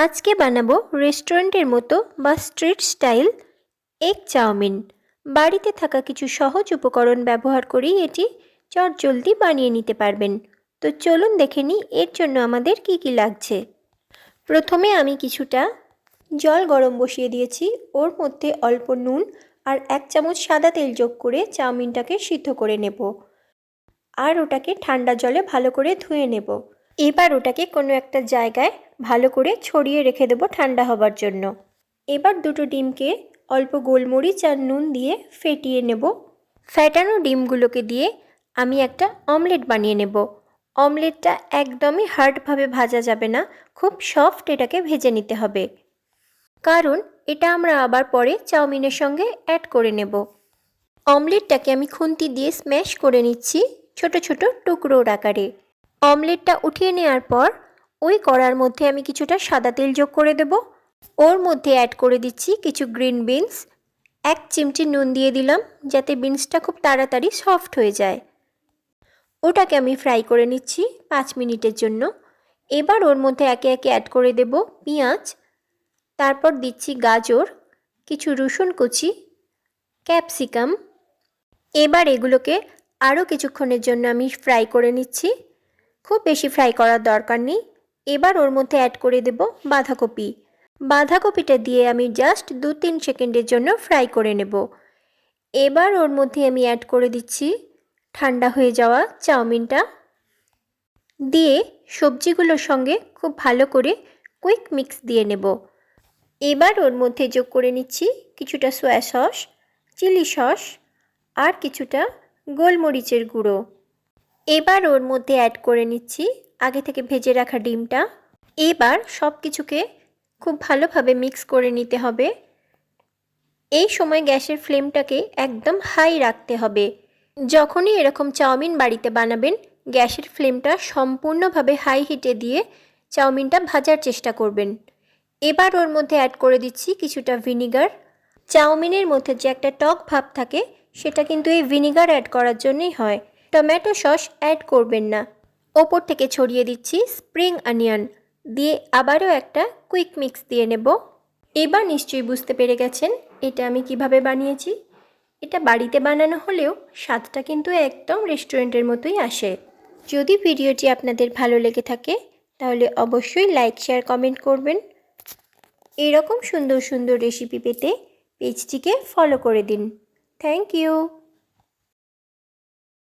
আজকে বানাবো রেস্টুরেন্টের মতো বা স্ট্রিট স্টাইল এগ চাউমিন। বাড়িতে থাকা কিছু সহজ উপকরণ ব্যবহার করেই এটি চটজলদি বানিয়ে নিতে পারবেন। তো চলুন দেখে নিই এর জন্য আমাদের কি কি লাগছে। প্রথমে আমি কিছুটা জল গরম বসিয়ে দিয়েছি, ওর মধ্যে অল্প নুন আর 1 চামচ সাদা তেল যোগ করে চাউমিনটাকে সিদ্ধ করে নেব, আর ওটাকে ঠান্ডা জলে ভালো করে ধুয়ে নেব। এবার ওটাকে কোনো একটা জায়গায় ভালো করে ছড়িয়ে রেখে দেবো ঠান্ডা হবার জন্য। এবার দুটো ডিমকে অল্প গোলমরিচ আর নুন দিয়ে ফেটিয়ে নেব। ফ্যাটানো ডিমগুলোকে দিয়ে আমি একটা অমলেট বানিয়ে নেব। অমলেটটা একদমই হার্ডভাবে ভাজা যাবে না, খুব সফট এটাকে ভেজে নিতে হবে, কারণ এটা আমরা আবার পরে চাউমিনের সঙ্গে অ্যাড করে নেব। অমলেটটাকে আমি খুন্তি দিয়ে স্ম্যাশ করে নিচ্ছি ছোট ছোট টুকরোর আকারে। অমলেটটা উঠিয়ে নেওয়ার পর ওই কড়ার মধ্যে আমি কিছুটা সাদা তেল যোগ করে দেব। ওর মধ্যে অ্যাড করে দিচ্ছি কিছু গ্রিন বিনস। 1 চিমটি নুন দিয়ে দিলাম যাতে বিনসটা খুব তাড়াতাড়ি সফট হয়ে যায়। ওটাকে আমি ফ্রাই করে নিচ্ছি 5 মিনিটের জন্য। এবার ওর মধ্যে একে একে অ্যাড করে দেব পেঁয়াজ, তারপর দিচ্ছি গাজর, কিছু রসুন কুচি, ক্যাপসিকাম। এবার এগুলোকে আরও কিছুক্ষণের জন্য আমি ফ্রাই করে নিচ্ছি, খুব বেশি ফ্রাই করার দরকার নেই। এবার ওর মধ্যে অ্যাড করে দেব বাঁধাকপি। বাঁধাকপিটা দিয়ে আমি জাস্ট 2-3 সেকেন্ডের জন্য ফ্রাই করে নেব। এবার ওর মধ্যে আমি অ্যাড করে দিচ্ছি ঠান্ডা হয়ে যাওয়া চাউমিনটা, দিয়ে সবজিগুলোর সঙ্গে খুব ভালো করে কুইক মিক্স দিয়ে নেব। এবার ওর মধ্যে যোগ করে নিচ্ছি কিছুটা সয়া সস, চিলি সস আর কিছুটা গোলমরিচের গুঁড়ো। এবার ওর মধ্যে অ্যাড করে নিচ্ছি আগে থেকে ভেজে রাখা ডিমটা। এবার সব কিছুকে খুব ভালোভাবে মিক্স করে নিতে হবে। এই সময় গ্যাসের ফ্লেমটাকে একদম হাই রাখতে হবে। যখনই এরকম চাউমিন বাড়িতে বানাবেন, গ্যাসের ফ্লেমটা সম্পূর্ণভাবে হাই হিটে দিয়ে চাউমিনটা ভাজার চেষ্টা করবেন। এবার ওর মধ্যে অ্যাড করে দিচ্ছি কিছুটা ভিনিগার। চাউমিনের মধ্যে যে একটা টক ভাব থাকে সেটা কিন্তু এই ভিনিগার অ্যাড করার জন্যই হয়। টমেটো সস অ্যাড করবেন না। ওপর থেকে ছড়িয়ে দিচ্ছি স্প্রিং অনিয়ন, দিয়ে আবারও একটা কুইক মিক্স দিয়ে নেব। এবার নিশ্চয়ই বুঝতে পেরে গেছেন এটা আমি কিভাবে বানিয়েছি। এটা বাড়িতে বানানো হলেও স্বাদটা কিন্তু একদম রেস্টুরেন্টের মতোই আসে। যদি ভিডিওটি আপনাদের ভালো লেগে থাকে তাহলে অবশ্যই লাইক, শেয়ার, কমেন্ট করবেন। এরকম সুন্দর সুন্দর রেসিপি পেতে পেজটিকে ফলো করে দিন। Thank you.